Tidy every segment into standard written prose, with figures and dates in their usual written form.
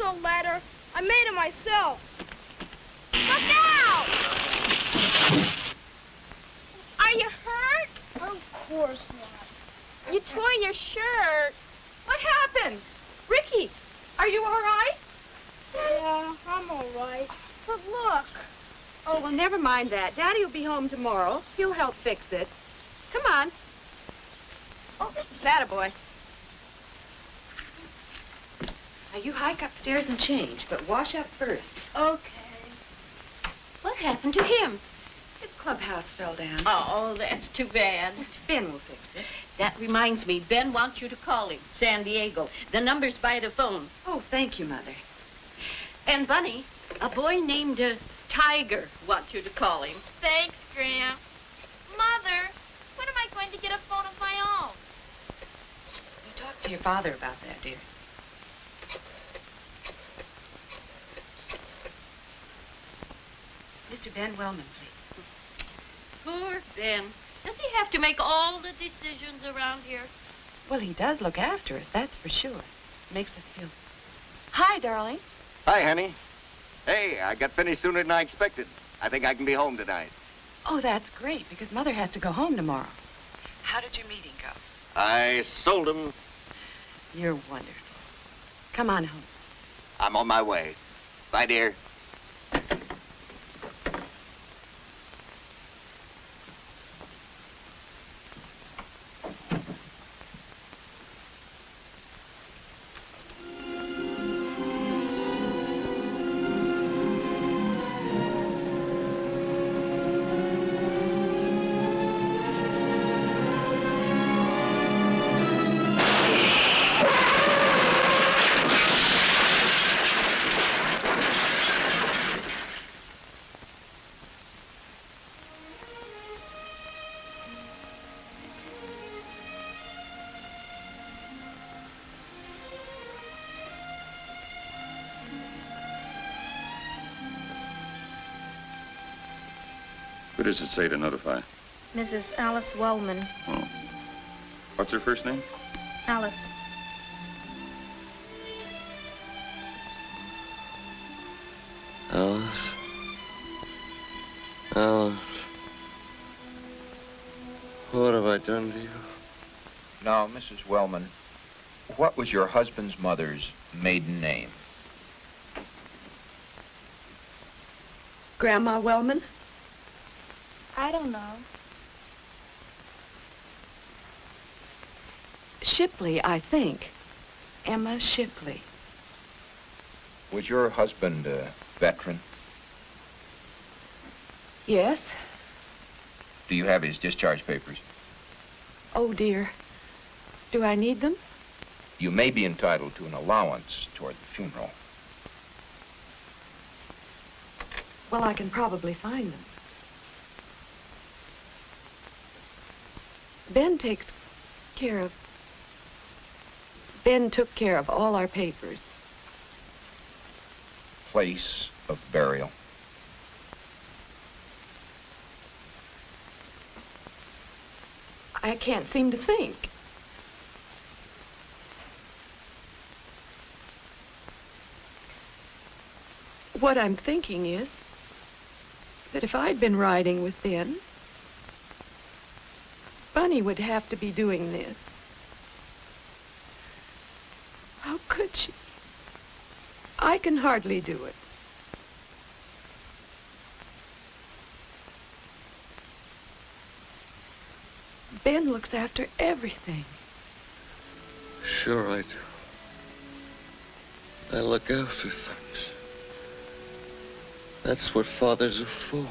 also ladder. I made it myself. Look out! Are you hurt? Of course not. You tore your shirt. What happened? Ricky, are you all right? Yeah, I'm all right. But look. Oh, well, never mind that. Daddy will be home tomorrow. He'll help fix it. Come on. Oh, that a boy. Now, you hike upstairs and change, but wash up first. Okay. What happened to him? His clubhouse fell down. Oh, that's too bad. Ben will fix it. That reminds me, Ben wants you to call him, San Diego. The number's by the phone. Oh, thank you, Mother. And Bunny, a boy named Tiger wants you to call him. Thanks, Graham. Mother, when am I going to get a phone of my own? You talk to your father about that, dear. Mr. Ben Wellman, please. Poor Ben. Does he have to make all the decisions around here? Well, he does look after us, that's for sure. Makes us feel... Hi, darling. Hi, honey. Hey, I got finished sooner than I expected. I think I can be home tonight. Oh, that's great, because Mother has to go home tomorrow. How did your meeting go? I sold him. You're wonderful. Come on home. I'm on my way. Bye, dear. Who does it say to notify? Mrs. Alice Wellman. Oh. What's her first name? Alice. Alice. Alice. What have I done to you? Now, Mrs. Wellman, what was your husband's mother's maiden name? Grandma Wellman? I don't know. Shipley, I think. Emma Shipley. Was your husband a veteran? Yes? Do you have his discharge papers? Oh, dear. Do I need them? You may be entitled to an allowance toward the funeral. Well, I can probably find them. Ben took care of all our papers. Place of burial. I can't seem to think. What I'm thinking is that if I'd been riding with Ben, Bunny would have to be doing this. How could she? I can hardly do it. Ben looks after everything. Sure I do. I look after things. That's what fathers are for.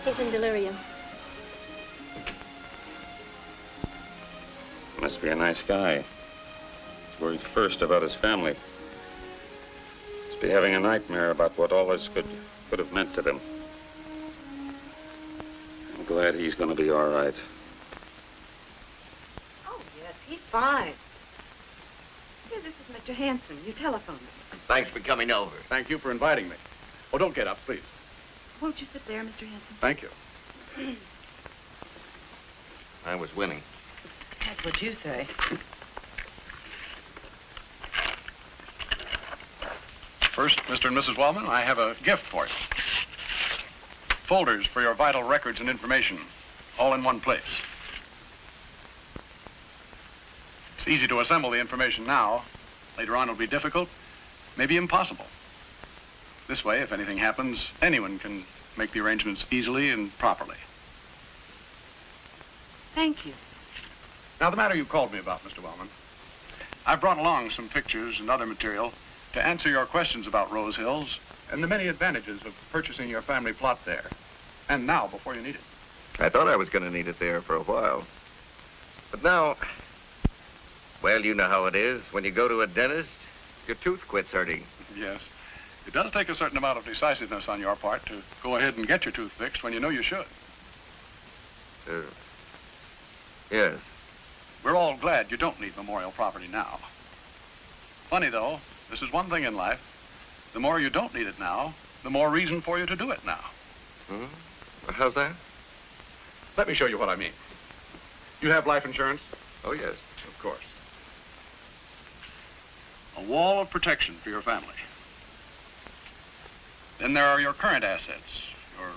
He's in delirium. Must be a nice guy. He's worried first about his family. Must be having a nightmare about what all this could have meant to them. I'm glad he's going to be all right. Oh, yes, he's fine. Here, this is Mr. Hanson. You telephoned me. Thanks for coming over. Thank you for inviting me. Oh, don't get up, please. Won't you sit there, Mr. Hanson? Thank you. I was winning. That's what you say. First, Mr. and Mrs. Wellman, I have a gift for you. Folders for your vital records and information, all in one place. It's easy to assemble the information now. Later on, it'll be difficult, maybe impossible. This way, if anything happens, anyone can make the arrangements easily and properly. Thank you. Now, the matter you called me about, Mr. Wellman. I've brought along some pictures and other material to answer your questions about Rose Hills and the many advantages of purchasing your family plot there. And now, before you need it. I thought I was going to need it there for a while. But now, well, you know how it is. When you go to a dentist, your tooth quits hurting. Yes. It does take a certain amount of decisiveness on your part to go ahead and get your tooth fixed when you know you should. Yes. We're all glad you don't need memorial property now. Funny, though, this is one thing in life. The more you don't need it now, the more reason for you to do it now. Hmm? How's that? Let me show you what I mean. You have life insurance? Oh, yes. Of course. A wall of protection for your family. Then there are your current assets, your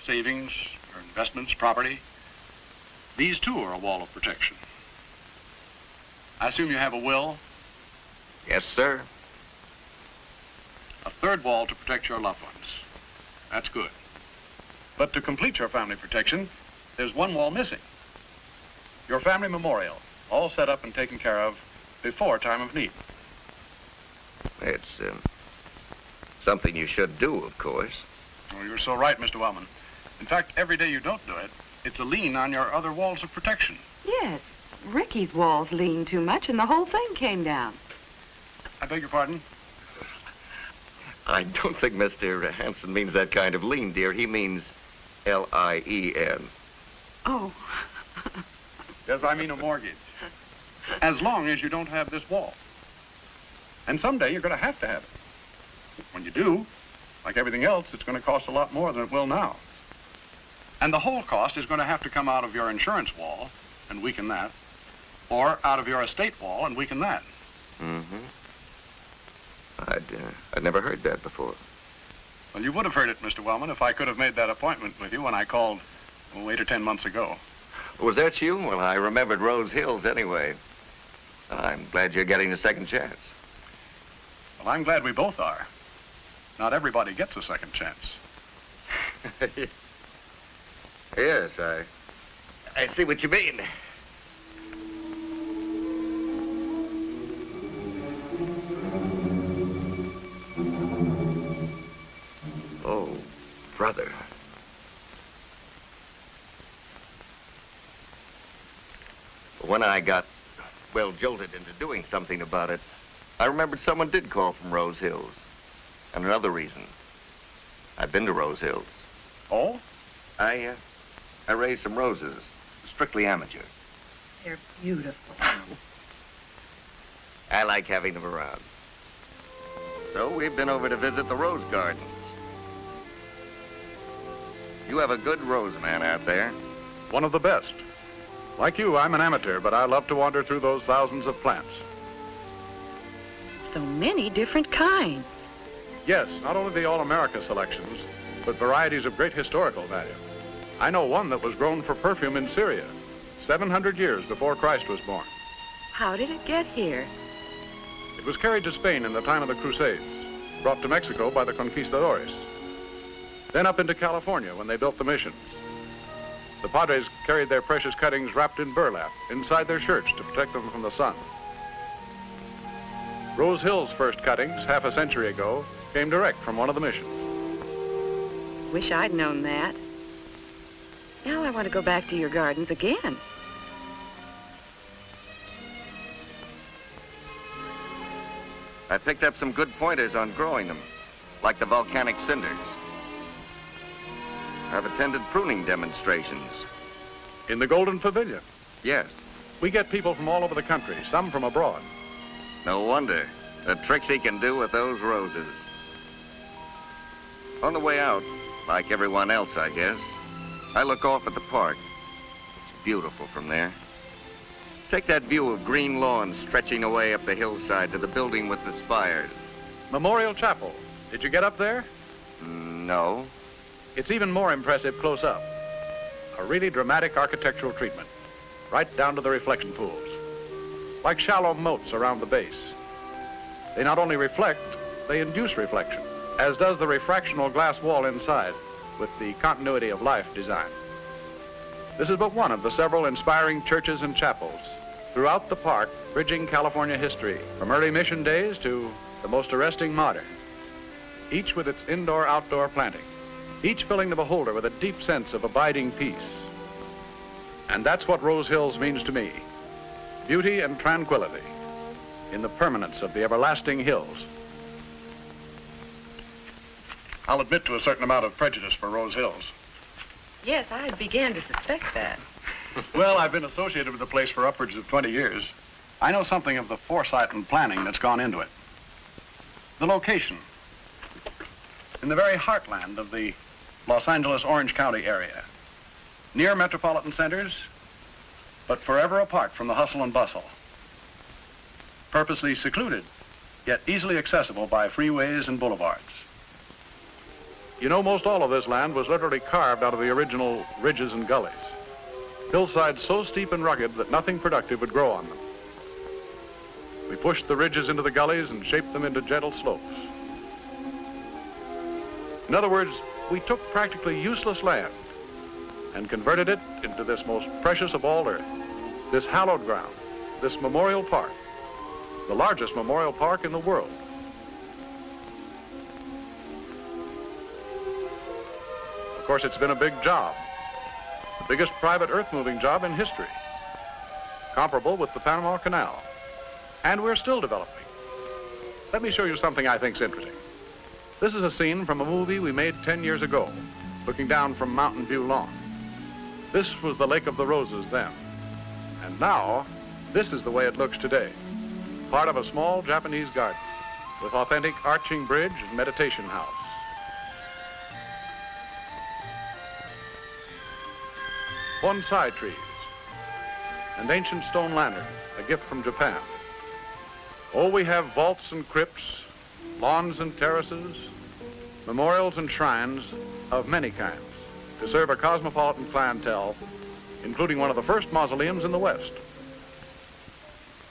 savings, your investments, property. These, too, are a wall of protection. I assume you have a will? Yes, sir. A third wall to protect your loved ones. That's good. But to complete your family protection, there's one wall missing. Your family memorial, all set up and taken care of before time of need. It's something you should do, of course. Oh, you're so right, Mr. Wellman. In fact, every day you don't do it, it's a lien on your other walls of protection. Yes. Ricky's walls leaned too much and the whole thing came down. I beg your pardon? I don't think Mr. Hanson means that kind of lien, dear. He means L-I-E-N. Oh. Yes, I mean a mortgage. As long as you don't have this wall. And someday you're going to have it. When you do, like everything else, it's going to cost a lot more than it will now. And the whole cost is going to have to come out of your insurance wall and weaken that, or out of your estate wall and weaken that. Mm-hmm. I'd never heard that before. Well, you would have heard it, Mr. Wellman, if I could have made that appointment with you when I called 8 or 10 months ago. Was that you? Well, I remembered Rose Hills anyway. I'm glad you're getting a second chance. Well, I'm glad we both are. Not everybody gets a second chance. Yes, I see what you mean. Oh, brother. When I got, well, jolted into doing something about it, I remembered someone did call from Rose Hills. And another reason. I've been to Rose Hills. Oh? I raised some roses, strictly amateur. They're beautiful. I like having them around. So we've been over to visit the rose gardens. You have a good rose man out there. One of the best. Like you, I'm an amateur, but I love to wander through those thousands of plants. So many different kinds. Yes, not only the All-America selections, but varieties of great historical value. I know one that was grown for perfume in Syria, 700 years before Christ was born. How did it get here? It was carried to Spain in the time of the Crusades, brought to Mexico by the conquistadores. Then up into California when they built the missions. The Padres carried their precious cuttings wrapped in burlap inside their shirts to protect them from the sun. Rose Hill's first cuttings, half a century ago, came direct from one of the missions. Wish I'd known that. Now I want to go back to your gardens again. I picked up some good pointers on growing them, like the volcanic cinders. I've attended pruning demonstrations. In the Golden Pavilion. Yes. We get people from all over the country, some from abroad. No wonder. The tricks he can do with those roses. On the way out, like everyone else, I guess, I look off at the park. It's beautiful from there. take that view of green lawns stretching away up the hillside to the building with the spires. Memorial Chapel. Did you get up there? No. It's even more impressive close up. A really dramatic architectural treatment, right down to the reflection pools. Like shallow moats around the base. They not only reflect, they induce reflection, as does the refractional glass wall inside with the continuity of life design. This is but one of the several inspiring churches and chapels throughout the park, bridging California history from early mission days to the most arresting modern, each with its indoor-outdoor planting, each filling the beholder with a deep sense of abiding peace. And that's what Rose Hills means to me, beauty and tranquility in the permanence of the everlasting hills. I'll admit to a certain amount of prejudice for Rose Hills. Yes, I began to suspect that. Well, I've been associated with the place for upwards of 20 years. I know something of the foresight and planning that's gone into it. The location. In the very heartland of the Los Angeles, Orange County area. Near metropolitan centers, but forever apart from the hustle and bustle. Purposely secluded, yet easily accessible by freeways and boulevards. You know, most all of this land was literally carved out of the original ridges and gullies. Hillsides so steep and rugged that nothing productive would grow on them. We pushed the ridges into the gullies and shaped them into gentle slopes. In other words, we took practically useless land and converted it into this most precious of all earth, this hallowed ground, this memorial park, the largest memorial park in the world. Of course, it's been a big job, the biggest private earth-moving job in history, comparable with the Panama Canal, and we're still developing. Let me show you something I think's interesting. This is a scene from a movie we made 10 years ago, looking down from Mountain View Lawn. This was the Lake of the Roses then, and now this is the way it looks today, part of a small Japanese garden with authentic arching bridge and meditation house. Bonsai trees and ancient stone lanterns, a gift from Japan. Oh, we have vaults and crypts, lawns and terraces, memorials and shrines of many kinds to serve a cosmopolitan clientele, including one of the first mausoleums in the West.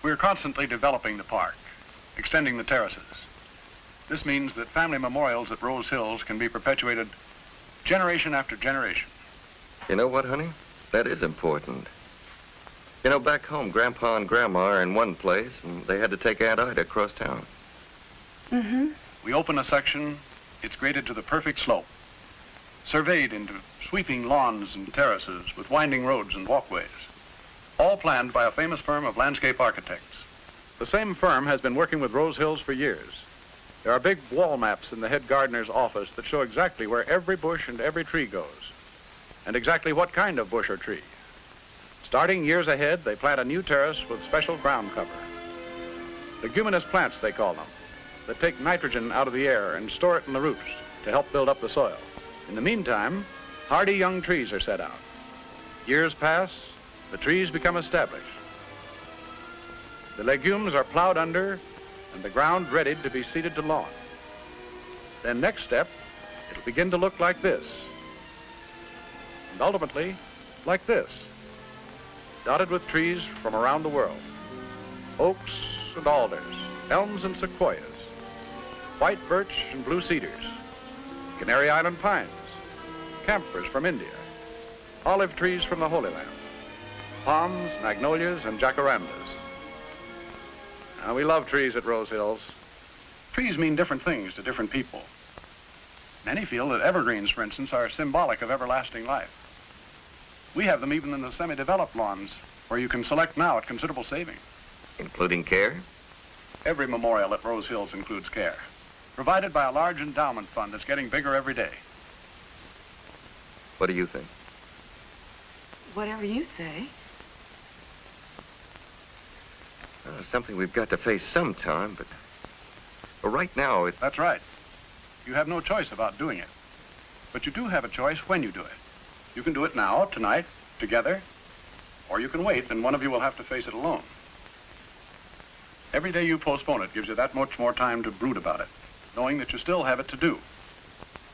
We're constantly developing the park, extending the terraces. This means that family memorials at Rose Hills can be perpetuated generation after generation. You know what, honey? That is important. You know, back home, Grandpa and Grandma are in one place, and they had to take Aunt Ida across town. Mm-hmm. We open a section, it's graded to the perfect slope, surveyed into sweeping lawns and terraces with winding roads and walkways, all planned by a famous firm of landscape architects. The same firm has been working with Rose Hills for years. There are big wall maps in the head gardener's office that show exactly where every bush and every tree goes, and exactly what kind of bush or tree. Starting years ahead, they plant a new terrace with special ground cover. Leguminous plants, they call them, that take nitrogen out of the air and store it in the roots to help build up the soil. In the meantime, hardy young trees are set out. Years pass, the trees become established. The legumes are plowed under and the ground readied to be seeded to lawn. Then next step, it'll begin to look like this. And ultimately, like this, dotted with trees from around the world. Oaks and alders, elms and sequoias, white birch and blue cedars, Canary Island pines, camphors from India, olive trees from the Holy Land, palms, magnolias, and jacarandas. Now, we love trees at Rose Hills. Trees mean different things to different people. Many feel that evergreens, for instance, are symbolic of everlasting life. We have them even in the semi-developed lawns, where you can select now at considerable saving. Including care? Every memorial at Rose Hills includes care, provided by a large endowment fund that's getting bigger every day. What do you think? Whatever you say. Well, it's something we've got to face sometime, but right now, it's... That's right. You have no choice about doing it. But you do have a choice when you do it. You can do it now, tonight, together, Or you can wait, and one of you will have to face it alone. Every day you postpone it gives you that much more time to brood about it, knowing that you still have it to do.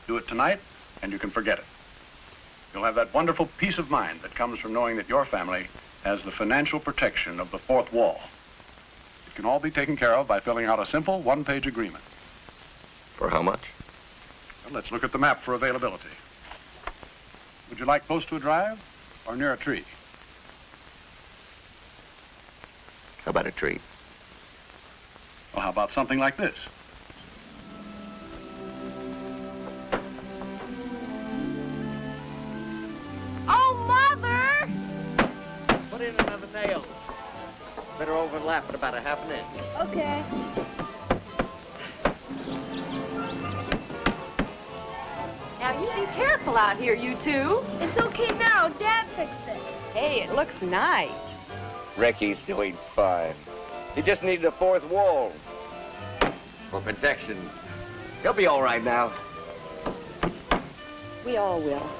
Do it tonight, and you can forget it. You'll have that wonderful peace of mind that comes from knowing that your family has the financial protection of the fourth wall. It can all be taken care of by filling out a simple one-page agreement. For how much? Well, let's look at the map for availability. Would you like close to a drive or near a tree? How about a tree? Well, how about something like this? Oh, Mother! Put in another nail. Better overlap it about a half an inch. Okay. Now, you be careful out here, you two. It's okay now. Dad fixed it. Hey, it looks nice. Ricky's doing fine. He just needs a fourth wall. For protection. He'll be all right now. We all will.